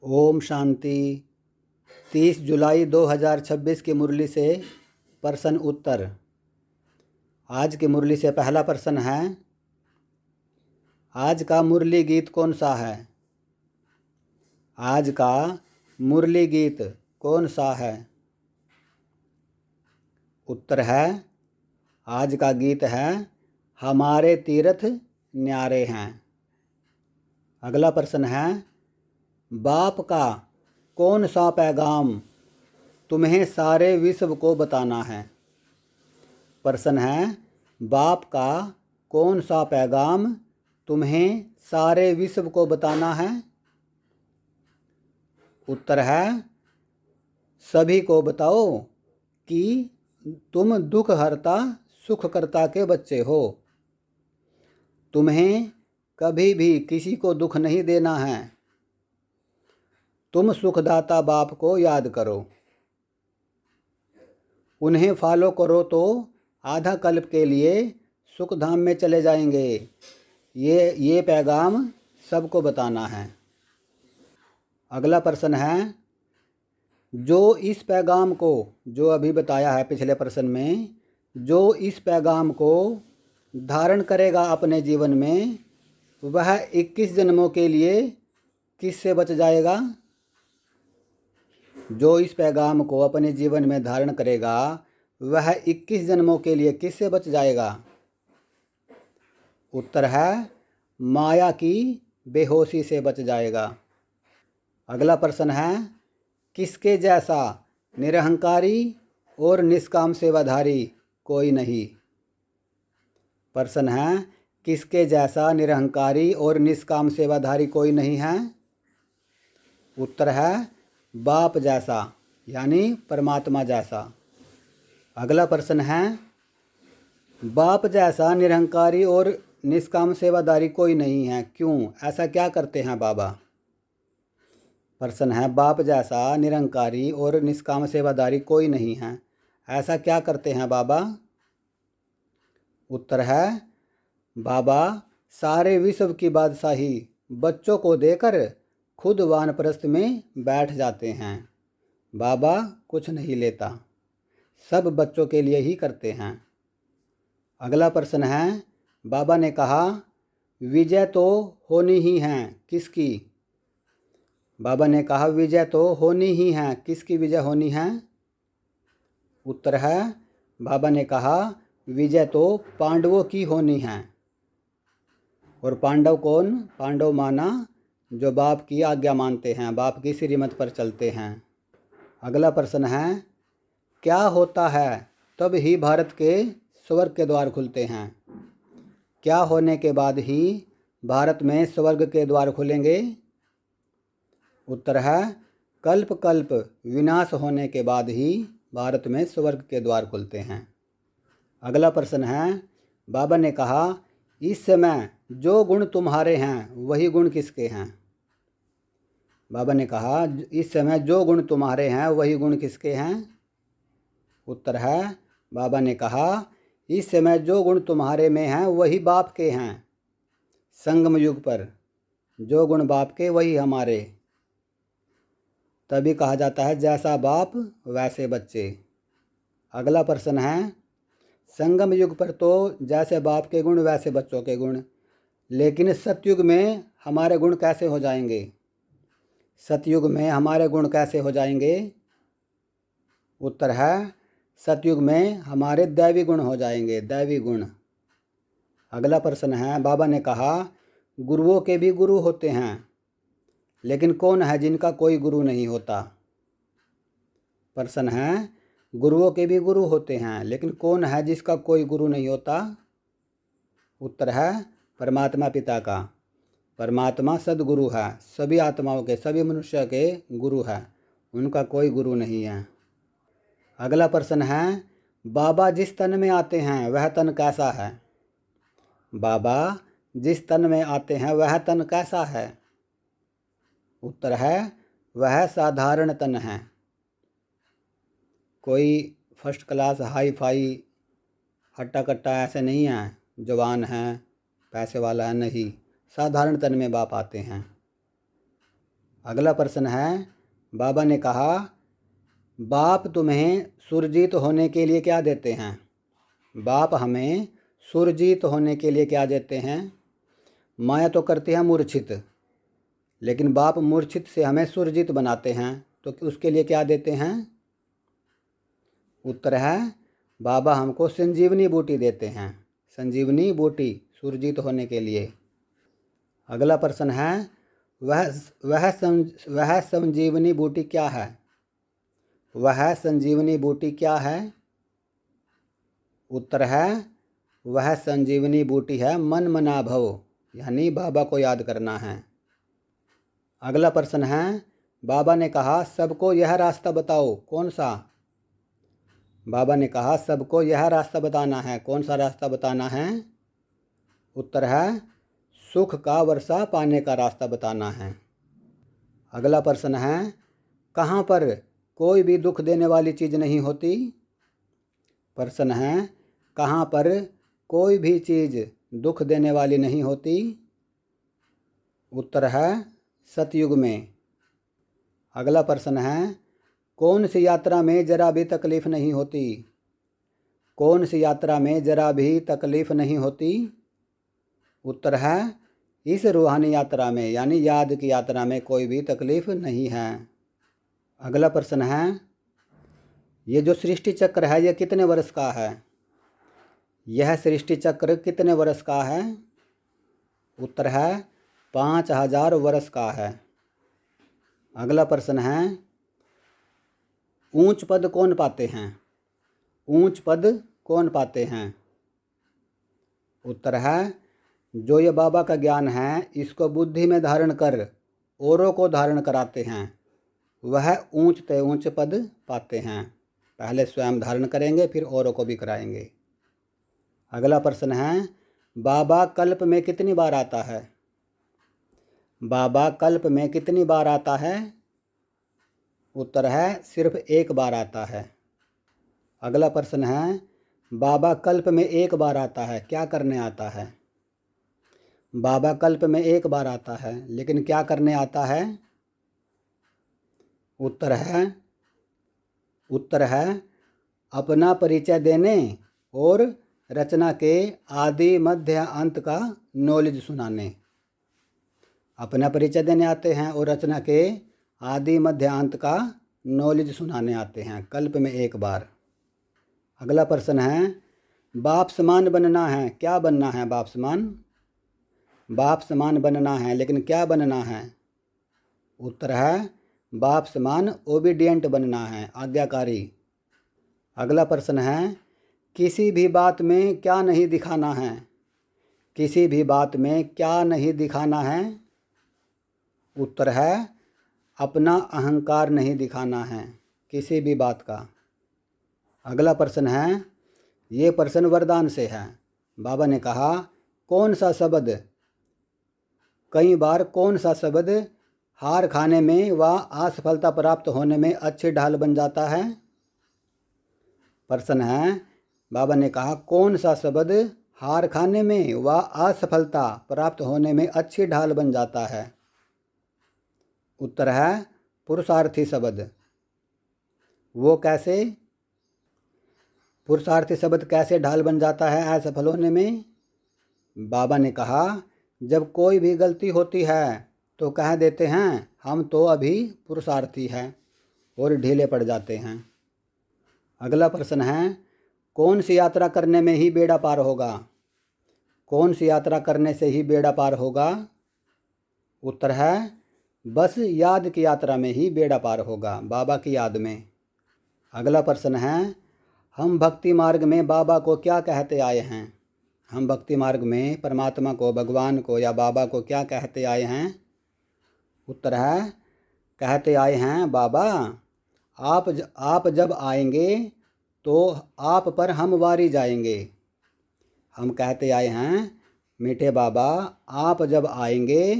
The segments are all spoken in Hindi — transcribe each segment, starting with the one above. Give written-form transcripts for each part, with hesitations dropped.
ओम शांति। 30 जुलाई 2026 की मुरली से प्रश्न उत्तर। आज की मुरली से पहला प्रश्न है, आज का मुरली गीत कौन सा है? आज का मुरली गीत कौन सा है? उत्तर है, आज का गीत है हमारे तीर्थ न्यारे हैं। अगला प्रश्न है, बाप का कौन सा पैगाम तुम्हें सारे विश्व को बताना है? प्रश्न है, बाप का कौन सा पैगाम तुम्हें सारे विश्व को बताना है? उत्तर है, सभी को बताओ कि तुम दुख हरता सुख करता के बच्चे हो। तुम्हें कभी भी किसी को दुख नहीं देना है। तुम सुखदाता बाप को याद करो। उन्हें फॉलो करो तो आधा कल्प के लिए सुख धाम में चले जाएंगे। ये पैगाम सबको बताना है। अगला प्रश्न है, जो इस पैगाम को, जो अभी बताया है पिछले प्रश्न में, जो इस पैगाम को धारण करेगा अपने जीवन में, वह 21 जन्मों के लिए किससे बच जाएगा? जो इस पैगाम को अपने जीवन में धारण करेगा, वह 21 जन्मों के लिए किससे बच जाएगा? उत्तर है, माया की बेहोशी से बच जाएगा। अगला प्रश्न है, किसके जैसा निरहंकारी और निष्काम सेवाधारी कोई नहीं? प्रश्न है, किसके जैसा निरहंकारी और निष्काम सेवाधारी कोई नहीं है? उत्तर है, बाप जैसा, यानी परमात्मा जैसा। अगला प्रश्न है, बाप जैसा निरहंकारी और निष्काम सेवाधारी कोई नहीं है, क्यों? ऐसा क्या करते हैं बाबा? प्रश्न है, बाप जैसा निरंकारी और निष्काम सेवाधारी कोई नहीं है, ऐसा क्या करते हैं बाबा? उत्तर है, बाबा सारे विश्व की बादशाही बच्चों को देकर खुद वानप्रस्थ में बैठ जाते हैं। बाबा कुछ नहीं लेता, सब बच्चों के लिए ही करते हैं। अगला प्रश्न है, बाबा ने कहा विजय तो होनी ही है, किसकी? बाबा ने कहा विजय तो होनी ही है, किसकी विजय होनी है? उत्तर है, बाबा ने कहा विजय तो पांडवों की होनी है। और पांडव कौन? पांडव माना जो बाप की आज्ञा मानते हैं, बाप की श्रीमत पर चलते हैं। अगला प्रश्न है, क्या होता है तब ही भारत के स्वर्ग के द्वार खुलते हैं? क्या होने के बाद ही भारत में स्वर्ग के द्वार खुलेंगे? उत्तर है, कल्प कल्प विनाश होने के बाद ही भारत में स्वर्ग के द्वार खुलते हैं। अगला प्रश्न है, बाबा ने कहा इस समय जो गुण तुम्हारे हैं वही गुण किसके हैं? बाबा ने कहा इस समय जो गुण तुम्हारे हैं वही गुण किसके हैं? उत्तर है, बाबा ने कहा इस समय जो गुण तुम्हारे में हैं वही बाप के हैं। संगम युग पर जो गुण बाप के वही हमारे। तभी कहा जाता है जैसा बाप वैसे बच्चे। अगला प्रश्न है, संगम युग पर तो जैसे बाप के गुण वैसे बच्चों के गुण, लेकिन सतयुग में हमारे गुण कैसे हो जाएंगे? सतयुग में हमारे गुण कैसे हो जाएंगे? उत्तर है, सतयुग में हमारे दैवी गुण हो जाएंगे, दैवी गुण। अगला प्रश्न है, बाबा ने कहा गुरुओं के भी गुरु होते हैं, लेकिन कौन है जिनका कोई गुरु नहीं होता? प्रश्न है, गुरुओं के भी गुरु होते हैं, लेकिन कौन है जिसका कोई गुरु नहीं होता? उत्तर है, परमात्मा पिता का। परमात्मा सदगुरु है, सभी आत्माओं के, सभी मनुष्य के गुरु है, उनका कोई गुरु नहीं है। अगला प्रश्न है, बाबा जिस तन में आते हैं वह तन कैसा है? बाबा जिस तन में आते हैं वह तन कैसा है? उत्तर है, वह साधारण तन है, कोई फर्स्ट क्लास हाई फाई हट्टा कट्टा ऐसे नहीं है, जवान है पैसे वाला है, नहीं, साधारण तन में बाप आते हैं। अगला प्रश्न है, बाबा ने कहा, बाप तुम्हें सुरजीत होने के लिए क्या देते हैं? बाप हमें सुरजीत होने के लिए क्या देते हैं? माया तो करती है मूर्छित, लेकिन बाप मूर्छित से हमें सुरजीत बनाते हैं, तो उसके लिए क्या देते हैं? उत्तर है, बाबा हमको संजीवनी बूटी देते हैं। संजीवनी बूटी सुरजीत होने के लिए। अगला प्रश्न है, वह संजीवनी बूटी क्या है? वह संजीवनी बूटी क्या है? उत्तर है, वह संजीवनी बूटी है मन मना भव, यानी बाबा को याद करना है। अगला प्रश्न है, बाबा ने कहा, सबको यह रास्ता बताओ, कौन सा? बाबा ने कहा, सबको यह रास्ता बताना है। कौन सा रास्ता बताना है? उत्तर है, सुख का वर्षा पाने का रास्ता बताना है। अगला प्रश्न है, कहाँ पर कोई भी दुख देने वाली चीज़ नहीं होती? प्रश्न है, कहाँ पर कोई भी चीज़ दुख देने वाली नहीं होती? उत्तर है, सतयुग में। अगला प्रश्न है, कौन सी यात्रा में जरा भी तकलीफ़ नहीं होती? कौन सी यात्रा में जरा भी तकलीफ़ नहीं होती? उत्तर है, इस रूहानी यात्रा में, यानी याद की यात्रा में कोई भी तकलीफ़ नहीं है। अगला प्रश्न है, ये जो सृष्टि चक्र है ये कितने वर्ष का है? यह सृष्टि चक्र कितने वर्ष का है? उत्तर है, 5000 वर्ष का है। अगला प्रश्न है, ऊंच पद कौन पाते हैं? ऊंच पद कौन पाते हैं? उत्तर है, जो ये बाबा का ज्ञान है इसको बुद्धि में धारण कर औरों को धारण कराते हैं, वह ऊंच ते ऊंच पद पाते हैं। पहले स्वयं धारण करेंगे, फिर औरों को भी कराएंगे। अगला प्रश्न है, बाबा कल्प में कितनी बार आता है? बाबा कल्प में कितनी बार आता है? उत्तर है, सिर्फ एक बार आता है। अगला प्रश्न है, बाबा कल्प में एक बार आता है, क्या करने आता है? बाबा कल्प में एक बार आता है, लेकिन क्या करने आता है? उत्तर है अपना परिचय देने और रचना के आदि मध्य अंत का नॉलेज सुनाने। अपना परिचय देने आते हैं और रचना के आदि मध्य अंत का नॉलेज सुनाने आते हैं, कल्प में एक बार। अगला प्रश्न है, बाप समान बनना है, क्या बनना है? बाप समान, बाप समान बनना है, लेकिन क्या बनना है? उत्तर है, बाप समान ओबीडियंट बनना है, आज्ञाकारी। अगला प्रश्न है, किसी भी बात में क्या नहीं दिखाना है? किसी भी बात में क्या नहीं दिखाना है? उत्तर है, अपना अहंकार नहीं दिखाना है किसी भी बात का। अगला प्रश्न है, ये प्रश्न वरदान से है। बाबा ने कहा, कौन सा शब्द, कई बार कौन सा शब्द हार खाने में व असफलता प्राप्त होने में अच्छी ढाल बन जाता है? प्रश्न है, बाबा ने कहा, कौन सा शब्द हार खाने में व असफलता प्राप्त होने में अच्छी ढाल बन जाता है? उत्तर है, पुरुषार्थी शब्द। वो कैसे? पुरुषार्थी शब्द कैसे ढाल बन जाता है असफल होने में? बाबा ने कहा, जब कोई भी गलती होती है तो कह देते हैं हम तो अभी पुरुषार्थी हैं, और ढीले पड़ जाते हैं। अगला प्रश्न है, कौन सी यात्रा करने में ही बेड़ा पार होगा? कौन सी यात्रा करने से ही बेड़ा पार होगा? उत्तर है, बस याद की यात्रा में ही बेड़ा पार होगा, बाबा की याद में। अगला प्रश्न है, हम भक्ति मार्ग में बाबा को क्या कहते आए हैं? हम भक्ति मार्ग में परमात्मा को, भगवान को या बाबा को क्या कहते आए हैं? उत्तर है, कहते आए हैं, बाबा आप जब आएंगे तो आप पर हम वारी जाएंगे। हम कहते आए हैं, मीठे बाबा आप जब आएंगे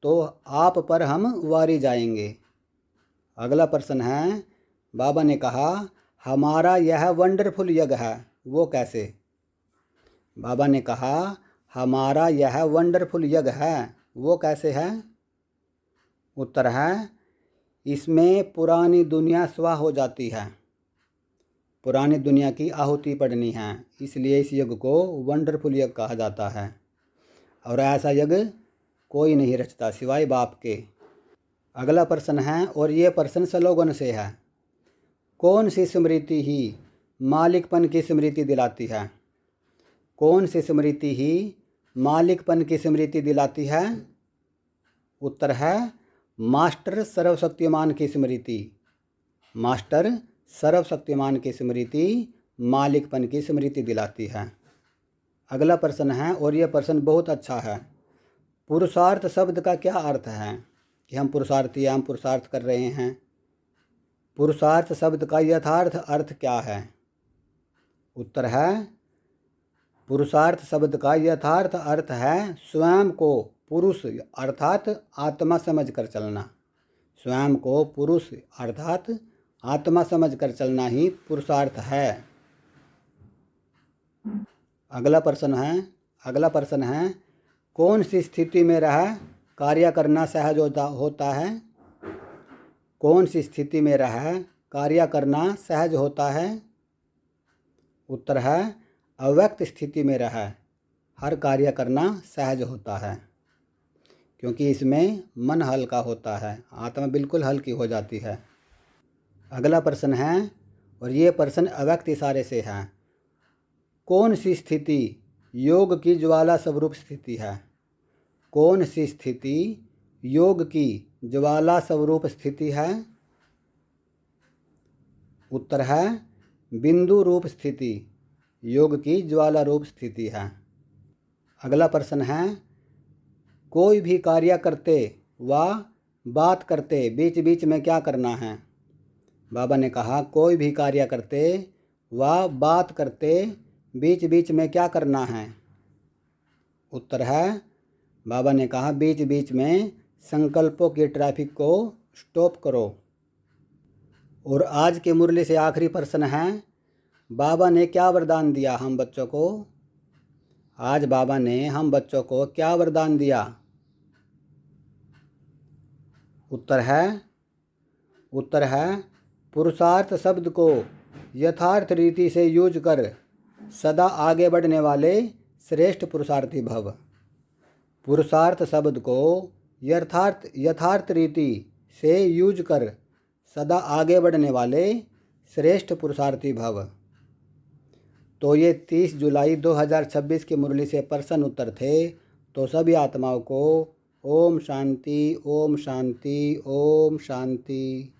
तो आप पर हम वारी जाएंगे। अगला प्रश्न है, बाबा ने कहा, हमारा यह वंडरफुल यज्ञ है, वो कैसे? बाबा ने कहा, हमारा यह वंडरफुल यज्ञ है, वो कैसे है? उत्तर है इसमें पुरानी दुनिया स्वाह हो जाती है। पुरानी दुनिया की आहुति पड़नी है, इसलिए इस यज्ञ को वंडरफुल यज्ञ कहा जाता है। और ऐसा यज्ञ कोई नहीं रचता सिवाय बाप के। अगला प्रश्न है और ये प्रश्न स्लोगन से है। कौन सी स्मृति ही मालिकपन की स्मृति दिलाती है? कौन सी स्मृति ही मालिकपन की स्मृति दिलाती है? उत्तर है मास्टर सर्वशक्तिमान की स्मृति। मास्टर सर्वशक्तिमान की स्मृति मालिकपन की स्मृति दिलाती है। अगला प्रश्न है और यह प्रश्न बहुत अच्छा है। पुरुषार्थ शब्द का क्या अर्थ है? कि हम पुरुषार्थी हैं, हम पुरुषार्थ कर रहे हैं। पुरुषार्थ शब्द का यथार्थ अर्थ क्या है? उत्तर है पुरुषार्थ शब्द का यथार्थ अर्थ है स्वयं को पुरुष अर्थात आत्मा समझकर चलना। स्वयं को पुरुष अर्थात आत्मा समझकर चलना ही पुरुषार्थ है। अगला प्रश्न है कौन सी स्थिति में रह कार्य करना सहज होता है? कौन सी स्थिति में रह कार्य करना सहज होता है? उत्तर है अव्यक्त स्थिति में रह हर कार्य करना सहज होता है, क्योंकि इसमें मन हल्का होता है, आत्मा बिल्कुल हल्की हो जाती है। अगला प्रश्न है और ये प्रश्न अव्यक्त इशारे से है। कौन सी स्थिति योग की ज्वाला स्वरूप स्थिति है? कौन सी स्थिति योग की ज्वाला स्वरूप स्थिति है? उत्तर है बिंदु रूप स्थिति योग की ज्वाला रूप स्थिति है। अगला प्रश्न है कोई भी कार्य करते व बात करते बीच बीच में क्या करना है? बाबा ने कहा कोई भी कार्य करते व बात करते बीच बीच में क्या करना है? उत्तर है बाबा ने कहा बीच बीच में संकल्पों की ट्रैफिक को स्टॉप करो। और आज के मुरली से आखिरी प्रश्न है बाबा ने क्या वरदान दिया हम बच्चों को? आज बाबा ने हम बच्चों को क्या वरदान दिया? उत्तर है पुरुषार्थ शब्द को यथार्थ रीति से यूज कर सदा आगे बढ़ने वाले श्रेष्ठ पुरुषार्थी भव। पुरुषार्थ शब्द को यथार्थ रीति से यूज कर सदा आगे बढ़ने वाले श्रेष्ठ पुरुषार्थी भव। तो ये 30 जुलाई 2026 की मुरली से प्रश्न उत्तर थे। तो सभी आत्माओं को ओम शांति, ओम शांति, ओम शांति।